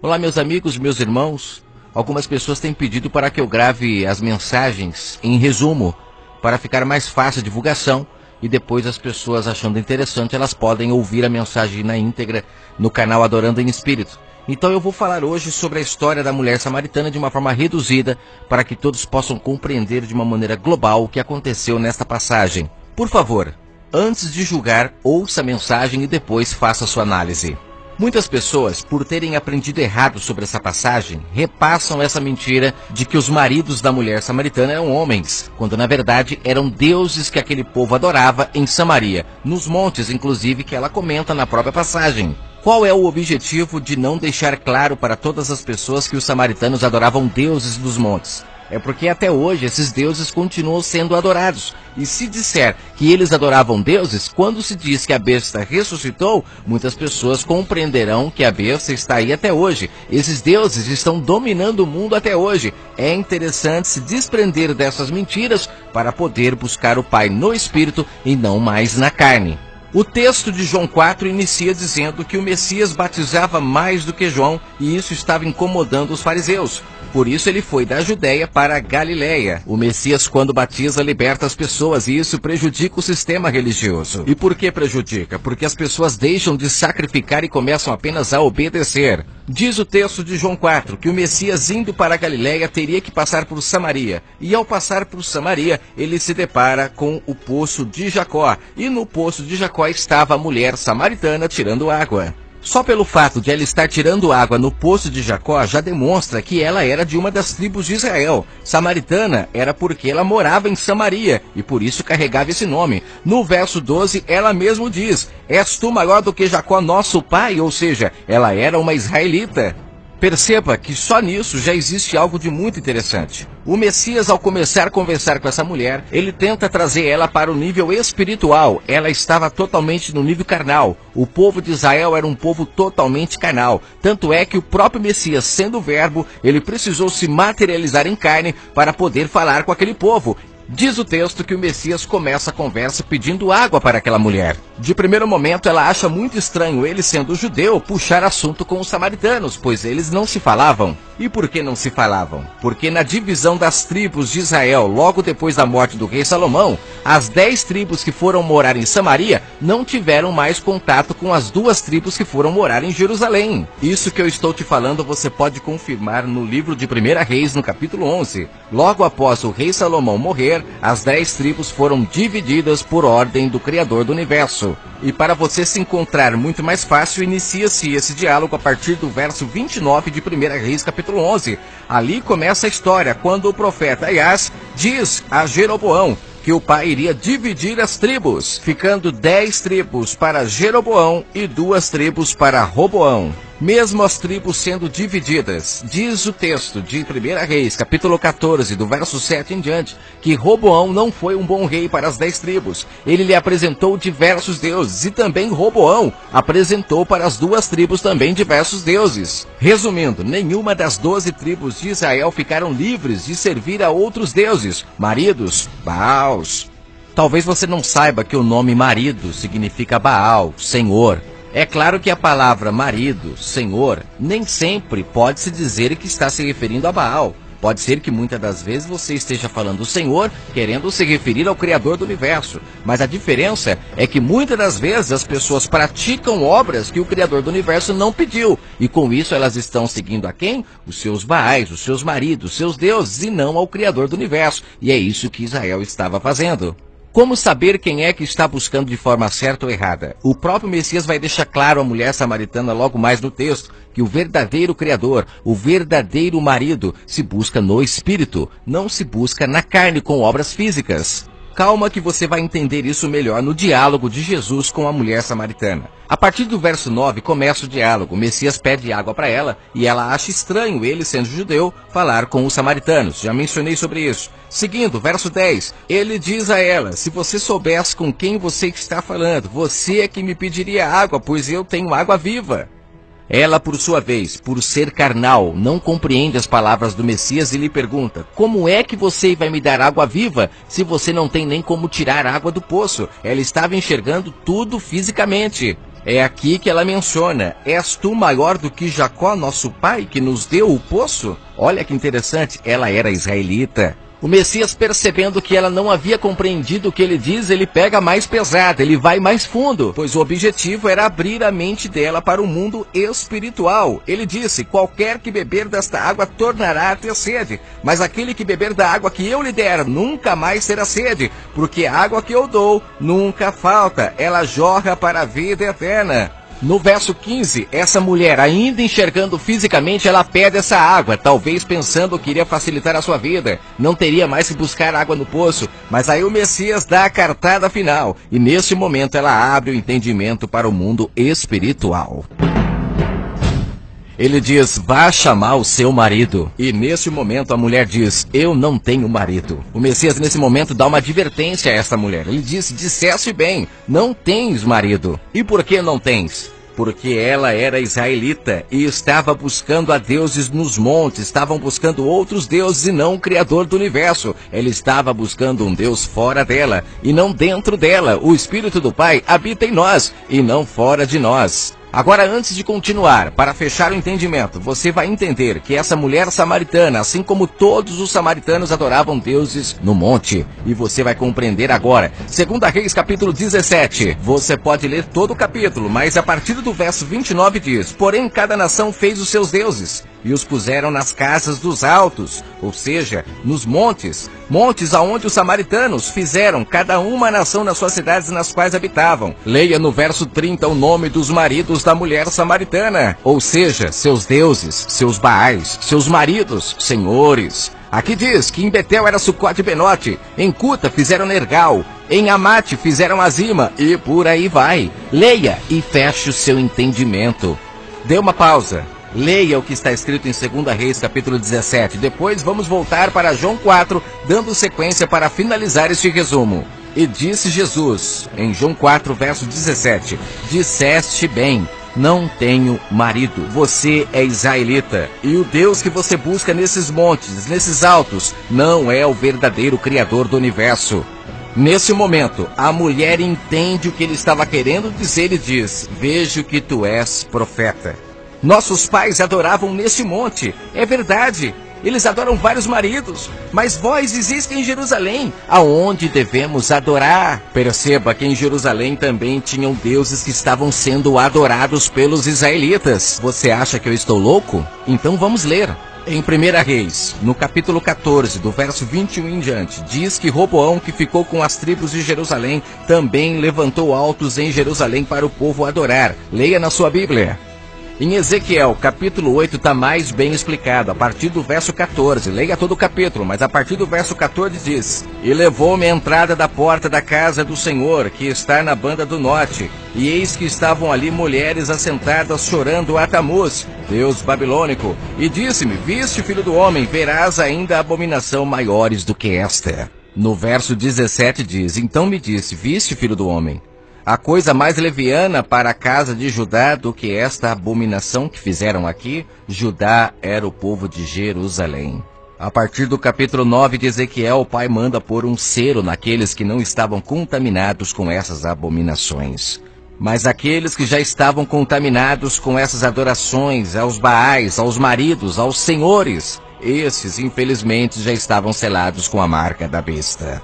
Olá, meus amigos, meus irmãos. Algumas pessoas têm pedido para que eu grave as mensagens em resumo, para ficar mais fácil a divulgação, e depois as pessoas achando interessante, elas podem ouvir a mensagem na íntegra no canal Adorando em Espírito. Então eu vou falar hoje sobre a história da mulher samaritana de uma forma reduzida, para que todos possam compreender de uma maneira global o que aconteceu nesta passagem. Por favor, antes de julgar, ouça a mensagem e depois faça sua análise. Muitas pessoas, por terem aprendido errado sobre essa passagem, repassam essa mentira de que os maridos da mulher samaritana eram homens, quando na verdade eram deuses que aquele povo adorava em Samaria, nos montes inclusive que ela comenta na própria passagem. Qual é o objetivo de não deixar claro para todas as pessoas que os samaritanos adoravam deuses dos montes? É porque até hoje esses deuses continuam sendo adorados. E se disser que eles adoravam deuses, quando se diz que a besta ressuscitou, muitas pessoas compreenderão que a besta está aí até hoje. Esses deuses estão dominando o mundo até hoje. É interessante se desprender dessas mentiras para poder buscar o Pai no Espírito e não mais na carne. O texto de João 4 inicia dizendo que o Messias batizava mais do que João e isso estava incomodando os fariseus. Por isso ele foi da Judéia para a Galiléia. O Messias, quando batiza, liberta as pessoas e isso prejudica o sistema religioso. E por que prejudica? Porque as pessoas deixam de sacrificar e começam apenas a obedecer. Diz o texto de João 4 que o Messias, indo para a Galiléia, teria que passar por Samaria. E ao passar por Samaria, ele se depara com o poço de Jacó. E no poço de Jacó estava a mulher samaritana tirando água. Só pelo fato de ela estar tirando água no poço de Jacó já demonstra que ela era de uma das tribos de Israel. Samaritana era porque ela morava em Samaria e por isso carregava esse nome. No verso 12 ela mesmo diz: "És tu maior do que Jacó nosso pai?" Ou seja, ela era uma israelita. Perceba que só nisso já existe algo de muito interessante. O Messias, ao começar a conversar com essa mulher, ele tenta trazer ela para o nível espiritual. Ela estava totalmente no nível carnal. O povo de Israel era um povo totalmente carnal. Tanto é que o próprio Messias, sendo o verbo, ele precisou se materializar em carne para poder falar com aquele povo. Diz o texto que o Messias começa a conversa pedindo água para aquela mulher. De primeiro momento, ela acha muito estranho ele, sendo judeu, puxar assunto com os samaritanos, pois eles não se falavam. E por que não se falavam? Porque na divisão das tribos de Israel, logo depois da morte do rei Salomão, as 10 tribos que foram morar em Samaria não tiveram mais contato com as 2 tribos que foram morar em Jerusalém. Isso que eu estou te falando você pode confirmar no livro de 1 Reis, no capítulo 11. Logo após o rei Salomão morrer, as 10 tribos foram divididas por ordem do Criador do Universo. E para você se encontrar muito mais fácil, inicia-se esse diálogo a partir do verso 29 de 1 Reis, capítulo 11. Ali começa a história, quando o profeta Aias diz a Jeroboão que o pai iria dividir as tribos, ficando 10 tribos para Jeroboão e 2 tribos para Roboão. Mesmo as tribos sendo divididas, diz o texto de 1 Reis, capítulo 14, do verso 7 em diante, que Roboão não foi um bom rei para as 10 tribos. Ele lhe apresentou diversos deuses, e também Roboão apresentou para as 2 tribos também diversos deuses. Resumindo, nenhuma das 12 tribos de Israel ficaram livres de servir a outros deuses, maridos, Baals. Talvez você não saiba que o nome marido significa Baal, Senhor. É claro que a palavra marido, senhor, nem sempre pode se dizer que está se referindo a Baal. Pode ser que muitas das vezes você esteja falando senhor, querendo se referir ao Criador do Universo. Mas a diferença é que muitas das vezes as pessoas praticam obras que o Criador do Universo não pediu. E com isso elas estão seguindo a quem? Os seus Baais, os seus maridos, os seus deuses, e não ao Criador do Universo. E é isso que Israel estava fazendo. Como saber quem é que está buscando de forma certa ou errada? O próprio Messias vai deixar claro à mulher samaritana logo mais no texto que o verdadeiro Criador, o verdadeiro marido, se busca no Espírito, não se busca na carne com obras físicas. Calma que você vai entender isso melhor no diálogo de Jesus com a mulher samaritana. A partir do verso 9 começa o diálogo. O Messias pede água para ela e ela acha estranho ele, sendo judeu, falar com os samaritanos. Já mencionei sobre isso. Seguindo, verso 10, ele diz a ela: "Se você soubesse com quem você está falando, você é que me pediria água, pois eu tenho água viva." Ela, por sua vez, por ser carnal, não compreende as palavras do Messias e lhe pergunta: "Como é que você vai me dar água viva se você não tem nem como tirar água do poço?" Ela estava enxergando tudo fisicamente. É aqui que ela menciona: és tu maior do que Jacó, nosso pai, que nos deu o poço? Olha que interessante, ela era israelita. O Messias, percebendo que ela não havia compreendido o que ele diz, ele pega mais pesado, ele vai mais fundo, pois o objetivo era abrir a mente dela para o mundo espiritual. Ele disse: qualquer que beber desta água tornará a ter sede, mas aquele que beber da água que eu lhe der nunca mais terá sede, porque a água que eu dou nunca falta, ela jorra para a vida eterna. No verso 15, essa mulher, ainda enxergando fisicamente, ela pede essa água, talvez pensando que iria facilitar a sua vida, não teria mais que buscar água no poço, mas aí o Messias dá a cartada final, e nesse momento ela abre o entendimento para o mundo espiritual. Ele diz: vá chamar o seu marido. E nesse momento a mulher diz: eu não tenho marido. O Messias nesse momento dá uma advertência a esta mulher. Ele diz: disseste bem, não tens marido. E por que não tens? Porque ela era israelita e estava buscando a deuses nos montes, estavam buscando outros deuses e não o Criador do universo. Ela estava buscando um Deus fora dela e não dentro dela. O Espírito do Pai habita em nós e não fora de nós. Agora, antes de continuar, para fechar o entendimento, você vai entender que essa mulher samaritana, assim como todos os samaritanos, adoravam deuses no monte. E você vai compreender agora. 2 Reis, capítulo 17. Você pode ler todo o capítulo, mas a partir do verso 29 diz: porém, cada nação fez os seus deuses e os puseram nas casas dos altos, ou seja, nos montes. Montes aonde os samaritanos fizeram, cada uma nação nas suas cidades nas quais habitavam. Leia no verso 30 o nome dos maridos da mulher samaritana, ou seja, seus deuses, seus baais, seus maridos, senhores. Aqui diz que em Betel era Sucote e Benote, em Cuta fizeram Nergal, em Amate fizeram Azima, e por aí vai. Leia e feche o seu entendimento. Dê uma pausa. Leia o que está escrito em 2 Reis, capítulo 17. Depois vamos voltar para João 4, dando sequência para finalizar este resumo. E disse Jesus, em João 4, verso 17, disseste bem, não tenho marido. Você é israelita, e o Deus que você busca nesses montes, nesses altos, não é o verdadeiro Criador do universo. Nesse momento, a mulher entende o que ele estava querendo dizer e diz: vejo que tu és profeta. Nossos pais adoravam neste monte, é verdade. Eles adoram vários maridos, mas vós existem em Jerusalém, aonde devemos adorar. Perceba que em Jerusalém também tinham deuses que estavam sendo adorados pelos israelitas. Você acha que eu estou louco? Então vamos ler. Em 1 Reis, no capítulo 14, do verso 21 em diante, diz que Roboão, que ficou com as tribos de Jerusalém, também levantou altos em Jerusalém para o povo adorar. Leia na sua Bíblia. Em Ezequiel, capítulo 8, está mais bem explicado, a partir do verso 14. Leia todo o capítulo, mas a partir do verso 14 diz: e levou-me à entrada da porta da casa do Senhor, que está na banda do norte, e eis que estavam ali mulheres assentadas chorando a Tamuz, deus babilônico, e disse-me: viste, filho do homem, verás ainda abominação maiores do que esta. No verso 17 diz: então me disse: viste, filho do homem, a coisa mais leviana para a casa de Judá do que esta abominação que fizeram aqui? Judá era o povo de Jerusalém. A partir do capítulo 9 de Ezequiel, o Pai manda pôr um selo naqueles que não estavam contaminados com essas abominações. Mas aqueles que já estavam contaminados com essas adorações aos baais, aos maridos, aos senhores, esses, infelizmente, já estavam selados com a marca da besta.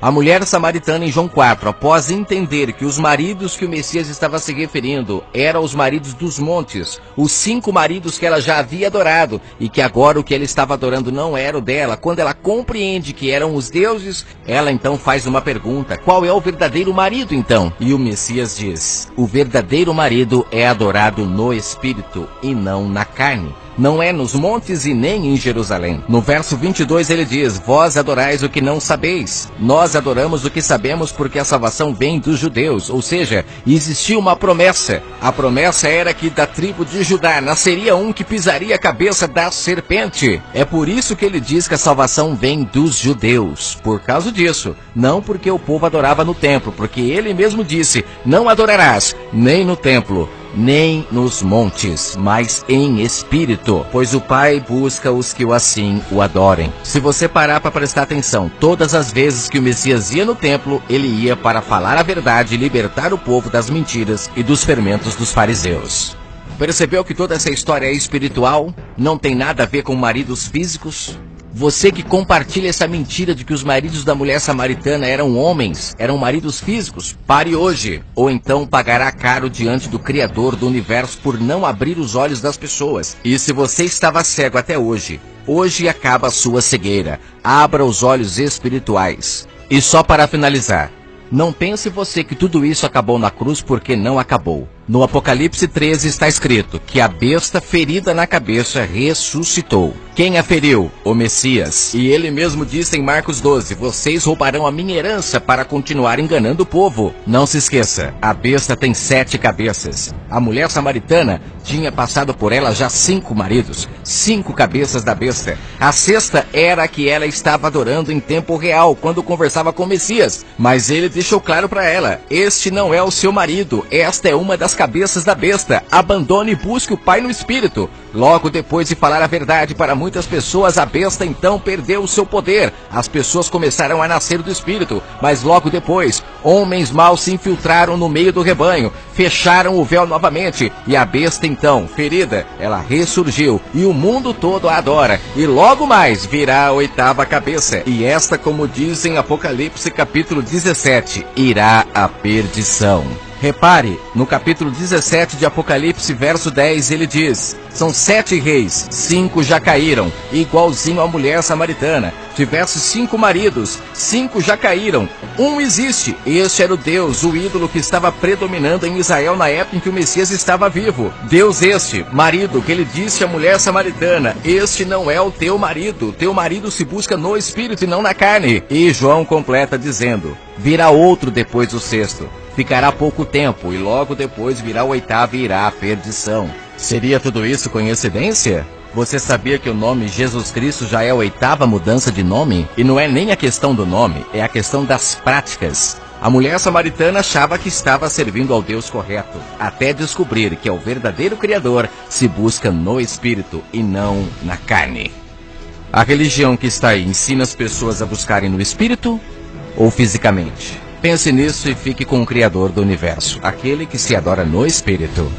A mulher samaritana em João 4, após entender que os maridos que o Messias estava se referindo eram os maridos dos montes, os 5 maridos que ela já havia adorado, e que agora o que ela estava adorando não era o dela, quando ela compreende que eram os deuses, ela então faz uma pergunta: qual é o verdadeiro marido então? E o Messias diz: o verdadeiro marido é adorado no Espírito e não na carne. Não é nos montes e nem em Jerusalém. No verso 22 ele diz: vós adorais o que não sabeis. Nós adoramos o que sabemos, porque a salvação vem dos judeus. Ou seja, existia uma promessa. A promessa era que da tribo de Judá nasceria um que pisaria a cabeça da serpente. É por isso que ele diz que a salvação vem dos judeus. Por causa disso. Não porque o povo adorava no templo, porque ele mesmo disse: não adorarás nem no templo, nem nos montes, mas em espírito, pois o Pai busca os que assim o adorem. Se você parar para prestar atenção, todas as vezes que o Messias ia no templo, ele ia para falar a verdade e libertar o povo das mentiras e dos fermentos dos fariseus. Percebeu que toda essa história é espiritual? Não tem nada a ver com maridos físicos? Você que compartilha essa mentira de que os maridos da mulher samaritana eram homens, eram maridos físicos, pare hoje, ou então pagará caro diante do Criador do Universo por não abrir os olhos das pessoas. E se você estava cego até hoje, hoje acaba a sua cegueira. Abra os olhos espirituais. E só para finalizar, não pense você que tudo isso acabou na cruz, porque não acabou. No Apocalipse 13 está escrito que a besta ferida na cabeça ressuscitou. Quem a feriu? O Messias. E ele mesmo disse em Marcos 12, vocês roubarão a minha herança para continuar enganando o povo. Não se esqueça, a besta tem 7 cabeças. A mulher samaritana tinha passado por ela já 5 maridos, 5 cabeças da besta. A sexta era a que ela estava adorando em tempo real, quando conversava com o Messias. Mas ele deixou claro para ela, este não é o seu marido, esta é uma das cabeças da besta. Abandone e busque o Pai no Espírito. Logo depois de falar a verdade para muitas pessoas, a besta então perdeu o seu poder. As pessoas começaram a nascer do Espírito, mas logo depois, homens maus se infiltraram no meio do rebanho, fecharam o véu novamente, e a besta então, ferida, ela ressurgiu, e o mundo todo a adora, e logo mais virá a 8ª cabeça, e esta, como diz em Apocalipse capítulo 17, irá à perdição. Repare, no capítulo 17 de Apocalipse, verso 10, ele diz, são 7 reis, 5 já caíram, igualzinho à mulher samaritana. Tivesse 5 maridos, 5 já caíram, um existe. Este era o Deus, o ídolo que estava predominando em Israel na época em que o Messias estava vivo. Deus este, marido, que ele disse à mulher samaritana, este não é o teu marido se busca no Espírito e não na carne. E João completa dizendo, virá outro depois do 6º. Ficará pouco tempo, e logo depois virá o 8º e irá à perdição. Seria tudo isso coincidência? Você sabia que o nome Jesus Cristo já é a 8ª mudança de nome? E não é nem a questão do nome, é a questão das práticas. A mulher samaritana achava que estava servindo ao Deus correto, até descobrir que o verdadeiro Criador se busca no Espírito e não na carne. A religião que está aí ensina as pessoas a buscarem no Espírito ou fisicamente? Pense nisso e fique com o Criador do Universo, aquele que se adora no Espírito.